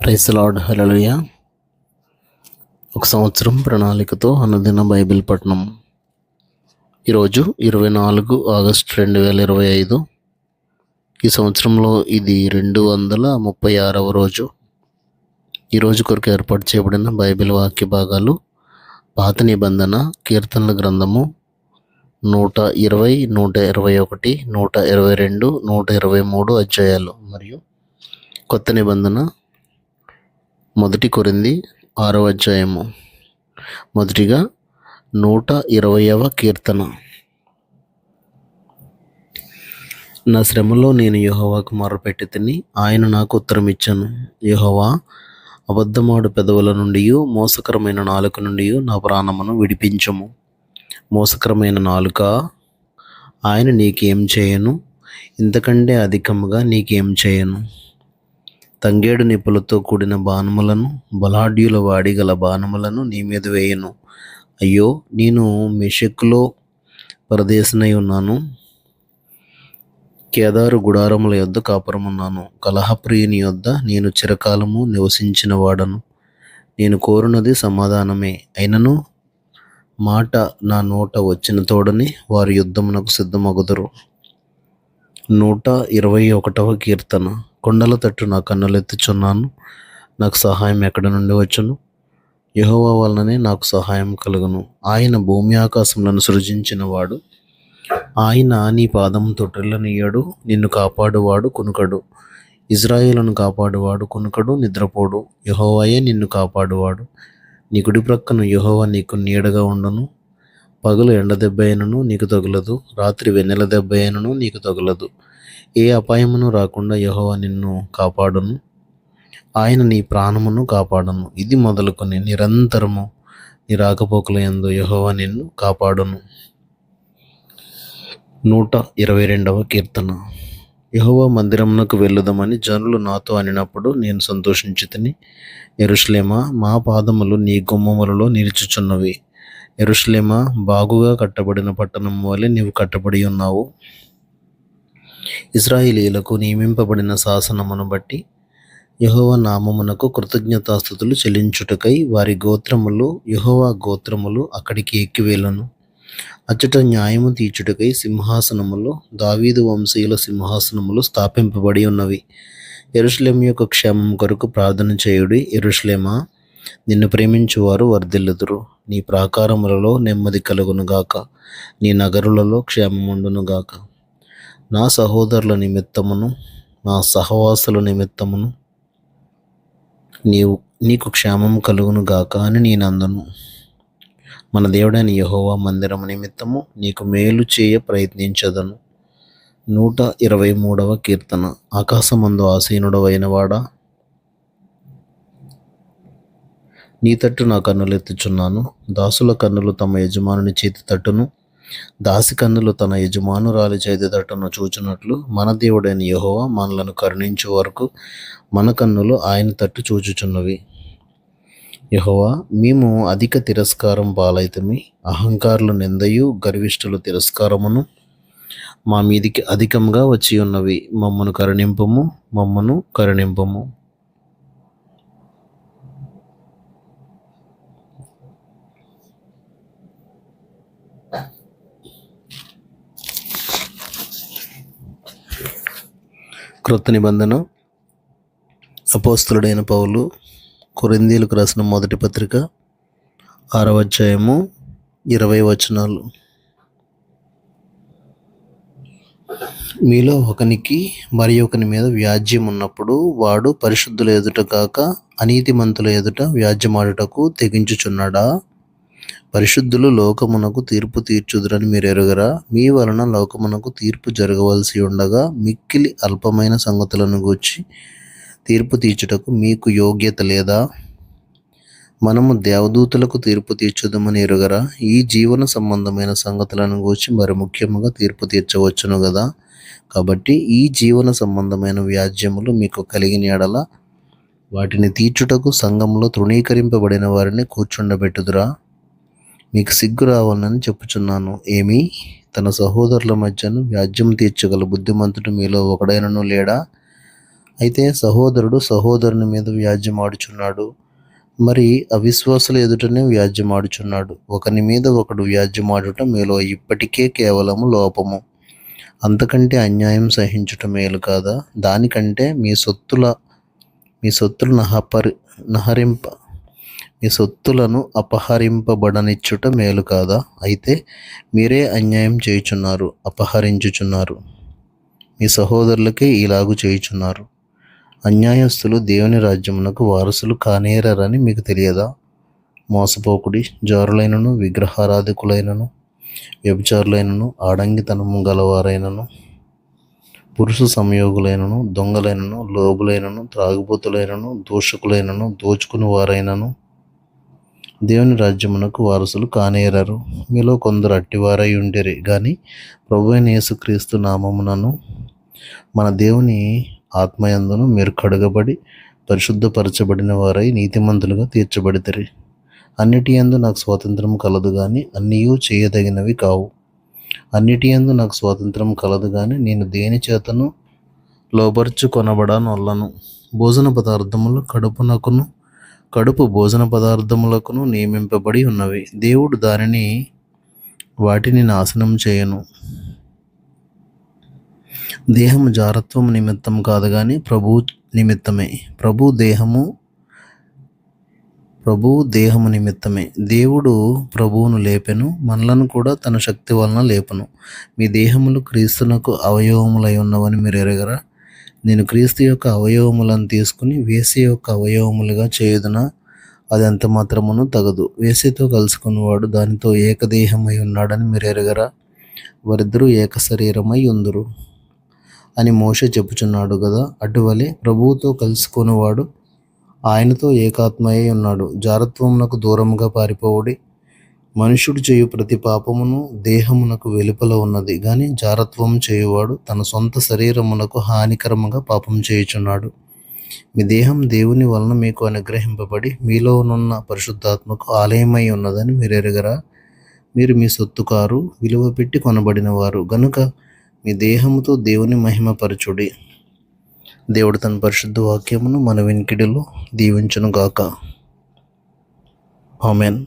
Praise the lord. హల్లెలూయా. ఒక సంవత్సరం ప్రణాళికతో అనుదిన బైబిల్ పఠనం. ఈరోజు 24 ఆగస్టు 2025. ఈ సంవత్సరంలో ఇది 236వ రోజు. ఈరోజు కొరకు ఏర్పాటు చేయబడిన బైబిల్ వాక్య భాగాలు పాత నిబంధన కీర్తనల గ్రంథము 120, 121, 122, 123 అధ్యాయాలు మరియు కొత్త నిబంధన 1 కొరింథీ 6వ అధ్యాయము. మొదటిగా 120వ కీర్తన. నా శ్రమలో నేను యెహోవాకు మొర్రపెట్టితిని, ఆయన నాకు ఉత్తరం ఇచ్చెను. యెహోవా, అబద్ధమాడు పెదవుల నుండి మోసకరమైన నాలుక నుండి నా ప్రాణమును విడిపించుము. మోసకరమైన నాలుక, ఆయన నీకేం చేయను? ఇంతకంటే అధికముగా నీకేం చేయను? తంగేడు నిప్పులతో కూడిన బాణములను, బలాఢ్యుల వాడిగల బాణములను నీ మీద వేయను. అయ్యో, నేను మెషెకులో పరదేశినై ఉన్నాను, కేదారు గుడారముల యొద్ద కాపురమున్నాను. కలహప్రియుని యొద్ద నేను చిరకాలము నివసించిన వాడను. నేను కోరునది సమాధానమే, అయినను మాట నా నోట వచ్చిన తోడని వారు యుద్ధమునకు సిద్ధమగుదురు. 121వ కీర్తన. కొండల తట్టు నా కన్నులెత్తుచున్నాను, నాకు సహాయం ఎక్కడి నుండి వచ్చును? యెహోవా వలననే నాకు సహాయం కలుగును. ఆయన భూమి ఆకాశములను సృజించిన వాడు. ఆయన నీ పాదము తొట్టిల్లనియ్యడు. నిన్ను కాపాడువాడు కునుకడు. ఇజ్రాయేలును కాపాడువాడు కునుకడు, నిద్రపోడు. యెహోవాయే నిన్ను కాపాడువాడు. నీ కుడి ప్రక్కన యెహోవా నీకు నీడగా ఉండును. పగలు ఎండ దెబ్బ అయినను నీకు తగులదు, రాత్రి వెన్నెల దెబ్బ అయినను నీకు తగులదు. ఏ అపాయమును రాకుండా యెహోవా నిన్ను కాపాడును. ఆయన నీ ప్రాణమును కాపాడును. ఇది మొదలుకొని నిరంతరము నీ రాకపోకల యందు యెహోవా నిన్ను కాపాడును. 122వ కీర్తన. యెహోవా మందిరమునకు వెళ్ళుదమని జనులు నాతో అనినప్పుడు నేను సంతోషించితిని. యెరూషలేమా, మా పాదములు నీ గుమ్మములలో నిలుచుచున్నవి. యెరూషలేమా, బాగుగా కట్టబడిన పట్టణం వలె నీవు కట్టబడి ఉన్నావు. ఇశ్రాయేలీయులకు నియమింపబడిన శాసనమును బట్టి యెహోవా నామమునకు కృతజ్ఞతాస్తుతులు చెల్లించుటకై వారి గోత్రములు, యెహోవా గోత్రములు అక్కడికి ఎక్కివేళను. అచ్చట న్యాయము తీర్చుటకై సింహాసనములు, దావీదు వంశీయుల సింహాసనములు స్థాపింపబడి ఉన్నవి. యెరూషలేము యొక్క క్షేమం కొరకు ప్రార్థన చేయుడి. యెరూషలేమా, నిన్ను ప్రేమించువారు వర్ధిల్లుదురు. నీ ప్రాకారములలో నెమ్మది కలుగునుగాక, నీ నగరులలో క్షేమముండునుగాక. నా సహోదరుల నిమిత్తమును, నా సహవాసుల నిమిత్తమును నీకు క్షేమం కలుగునుగాక అని నేనందును. మన దేవుడైన యెహోవా మందిరము నిమిత్తము నీకు మేలు చేయ ప్రయత్నించదను. 123వ కీర్తన. ఆకాశమందు ఆసీనుడవైన వాడా, నీ తట్టు నా కన్నులెత్తుచున్నాను. దాసుల కన్నులు తమ యజమానుని చేతి తట్టును, దాసి కన్నులు తన యజమానురాలి చేతి తట్టును చూచున్నట్లు మన దేవుడైన యెహోవా మనలను కరుణించు వరకు మన కన్నులు ఆయన తట్టు చూచుచున్నవి. యెహోవా, మేము అధిక తిరస్కారం పాలైతిమి. అహంకారుల నిందయు గర్విష్ఠుల తిరస్కారమును మా మీదికి అధికంగా వచ్చి ఉన్నవి. మమ్మను కరుణింపుము, మమ్మను కరుణింపుము. క్రొత్త నిబంధన. అపోస్తలుడైన పౌలు కొరింథీయులకు రాసిన మొదటి పత్రిక 6వ అధ్యాయము 20 వచనాలు. మీలో ఒకనికి మరి ఒకని మీద వ్యాజ్యం ఉన్నప్పుడు వాడు పరిశుద్ధుల ఎదుట కాక అనీతిమంతుల ఎదుట వ్యాజ్యమాడుటకు తెగించుచున్నాడా? పరిశుద్ధులు లోకమునకు తీర్పు తీర్చుదురని మీరు ఎరుగరా? మీ వలన లోకమునకు తీర్పు జరగవలసి ఉండగా మిక్కిలి అల్పమైన సంగతులను గూర్చి తీర్పు తీర్చుటకు మీకు యోగ్యత లేదా? మనము దేవదూతలకు తీర్పు తీర్చుదామని ఎరుగరా? ఈ జీవన సంబంధమైన సంగతులను గూర్చి మరి ముఖ్యముగా తీర్పు తీర్చవచ్చును గదా. కాబట్టి ఈ జీవన సంబంధమైన వ్యాజ్యములు మీకు కలిగిన యెడల వాటిని తీర్చుటకు సంఘంలో తృణీకరింపబడిన వారిని కూర్చుండబెట్టుదురా? మీకు సిగ్గు రావాలని చెప్పుచున్నాను. ఏమి, తన సహోదరుల మధ్యను వ్యాజ్యం తీర్చగల బుద్ధిమంతుడు మీలో ఒకడైనను లేడా? అయితే సహోదరుడు సహోదరుని మీద వ్యాజ్యమాడుచున్నాడు, మరి అవిశ్వాసుల ఎదుటనే వ్యాజ్యమాడుచున్నాడు. ఒకని మీద ఒకడు వ్యాజ్యమాడుట మీలో ఇప్పటికే కేవలము లోపము. అంతకంటే అన్యాయం సహించుట మేలు కాదా? దానికంటే మీ సొత్తులను అపహరింపబడనిచ్చుట మేలు కాదా? అయితే మీరే అన్యాయం చేయుచున్నారు, అపహరించుచున్నారు, మీ సహోదరులకే ఇలాగు చేయుచున్నారు. అన్యాయస్తులు దేవుని రాజ్యమునకు వారసులు కానేరని మీకు తెలియదా? మోసపోకుడి. జారులైనను, విగ్రహారాధికులైనను, వ్యభిచారులైనను, ఆడంగితనము గలవారైనను, పురుష సంయోగులైనను, దొంగలైనను, లోబులైనను, త్రాగుబోతులైనను, దూషకులైనను, దోచుకుని వారైనను దేవుని రాజ్యమునకు వారసులు కానేరరు. మీలో కొందరు అట్టివారై ఉండిరి గాని ప్రభువైన యేసుక్రీస్తు నామమునను మన దేవుని ఆత్మయందును మీరు కడుగబడి పరిశుద్ధపరచబడిన వారై నీతిమంతులుగా తీర్చబడితిరి. అన్నిటి యందు నాకు స్వాతంత్రం కలదు గాని అన్నీయూ చేయదగినవి కావు. అన్నిటి యందు నాకు స్వాతంత్రం కలదు గాని నేను దేని చేతను లోబర్చుకొనబడనొల్లను. భోజన పదార్థములు కడుపు భోజన పదార్థములకును నియమింపబడి ఉన్నవి. దేవుడు వాటిని నాశనం చేయను. దేహము జారత్వము నిమిత్తం కాదు గాని ప్రభువు నిమిత్తమే. ప్రభువు దేహము నిమిత్తమే. దేవుడు ప్రభువును లేపెను, మనలను కూడా తన శక్తి వలన లేపును. మీ దేహములు క్రీస్తునకు అవయవములై ఉన్నవని మీరు ఎరగరా? నేను క్రీస్తు యొక్క అవయవములను తీసుకుని వేశ్య యొక్క అవయవములుగా చేయుదునా? అది ఎంత మాత్రమును తగదు. వేశ్యతో కలుసుకున్నవాడు దానితో ఏకదేహమై ఉన్నాడని మీరు ఎరగరా? వారిద్దరూ ఏక శరీరమై ఉందురు అని మోషే చెప్పుచున్నాడు కదా. అటువలే ప్రభువుతో కలుసుకున్నవాడు ఆయనతో ఏకాత్మయే ఉన్నాడు. జారత్వమునకు దూరముగా పారిపోవుడి. మనుష్యుడు చేయు ప్రతి పాపమును దేహమునకు వెలుపల ఉన్నది, కానీ జారత్వం చేయువాడు తన సొంత శరీరమునకు హానికరముగా పాపం చేయుచున్నాడు. మీ దేహం దేవుని వలన మీకు అనుగ్రహింపబడి మీలోనున్న పరిశుద్ధాత్మకు ఆలయమై ఉన్నదని మీరు ఎరగరా? మీరు మీ సొత్తు కారు, విలువ పెట్టి కొనబడిన వారు గనుక మీ దేహముతో దేవుని మహిమపరచుడి. దేవుడు తన పరిశుద్ధ వాక్యమును మన వినికిడిలో దీవించునుగాక. ఆమెన్.